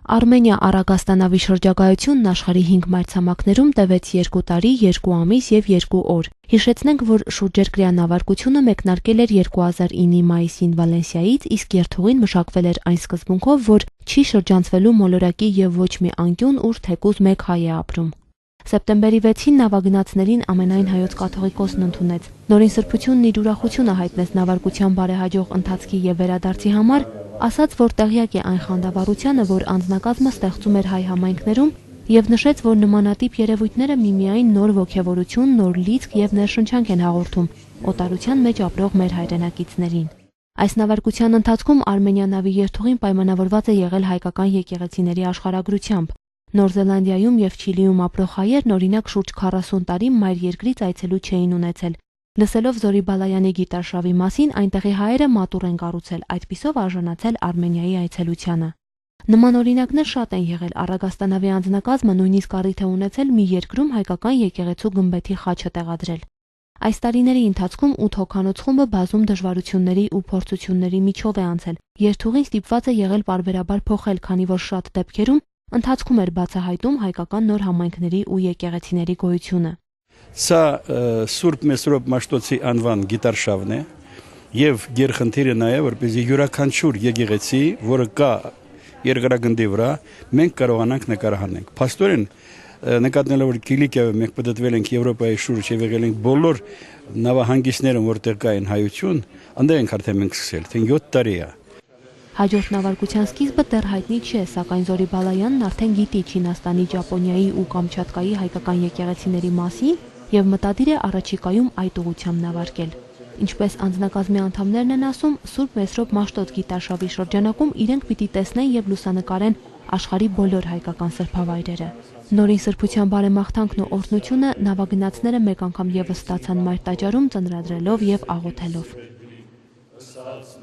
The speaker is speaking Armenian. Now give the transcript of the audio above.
Արմենիա Արագաստանավի շրջագայությունն աշխարհի 5 մայրցամաքներում տևեց 2 տարի, 2 ամիս և 2 օր։ Հիշեցնենք, որ շուրջերկրյա նավարկությունը մեկնարկել էր 2009-ի մայիսին Վալենսիայից, իսկ երթուղին մշակվել էր այն սկզբունքով, որ չի շրջանցվելու մոլորակի և ոչ մի անկյուն, ուր թեկուզ մեկ հայ է ապրում։ Սեպտեմբերի 6-ին նավագնացներին ամենայն հայոց կաթողիկոսն ընդունեց։ Նորին սրբությունն իր ուրախությունը հայտնեց նավարկության բարեհաջող ընթացքի և վերադարձի համար, ասաց, որ տեղյակ է այն խանդավառությանը, որ անձնակազմը ստեղծում էր հայ համայնքներում, և նշեց, որ նմանատիպ երևույթները միմիայն նոր ոգևորություն, նոր լիցք և ներշնչանք են հաղորդում օտարության մեջ ապրող մեր հայրենակիցներին։ Այս նավարկության ընթացքում Արմենիա նավի երթուղին պայմանավորված է եղել հայկական եկեղեցիների աշխարհագրությամբ։ Նոր Զելանդիայում և Չիլիում ապրող հայերն օրինակ շուրջ 40 տարի մայր երկրից այցելու չէին ունեցել։ Լսելով Զորի Բալայանի գիտարշավի մասին, այնտեղի հայերը մատուռ են կառուցել, այդպիսով արժանացել Արմենիայի այցելությանը։ Նման օրինակներ շատ են եղել, Արագաստանավի անձնակազմը նույնիսկ առիթ է ունեցել մի երկրում հայկական եկեղեցու գմբեթի խաչը տեղադրել։ Այս տարիների ընթացքում 8 հոգանոց խումբը բազում դժվարությունների ու փորձությունների միջով է անցել։ Երթուղին ստիպված է եղել պարբերաբար փոխել, քանի որ շատ դեպքերում ընթացքում էր բացահայտում հայկական նոր համայնքների ու եկեղեցիների գոյությունը։ Սա Սուրբ Մեսրոպ Մաշտոցի անվան գիտարշավն է եւ գերխնդիրը նաեւ որպեսզի յուրաքանչյուր եկեղեցի, որը կա երկրագնդի վրա, մենք կարողանանք նկարահանենք։ Փաստորեն նկատելով որ Կիլիկիայում մենք պատտվել ենք Եվրոպայի շուրջ եւ եղել ենք բոլոր նավահանգիստներում, որտեղ կային հայություն, այնտեղ ենք արդեն մենք սկսել, թե 7 տարի է։ Հաջորդ նավարկության սկիզբը դեռ հայտնի չէ, սակայն Զորի Բալայանն արդեն գիտի Չինաստանի, Ճապոնիայի ու Կամչատկայի հայկական եկեղեցիների մասին և մտադիր է առաջիկայում այդ ուղղությամբ նավարկել։ Ինչպես անձնակազմի անդամներն են ասում, Սուրբ Մեսրոպ Մաշտոց գիտարշավի շրջանակում իրենք պիտի տեսնեն և լուսանկարեն աշխարհի բոլոր հայկական սրբավայրերը։ Նորին սրբության բարեմաղթանքն ու օրհնությունը նավագնացները մեկ անգամ ևս ստացան մայր տաճարում ծնրադրելով և աղոթելով։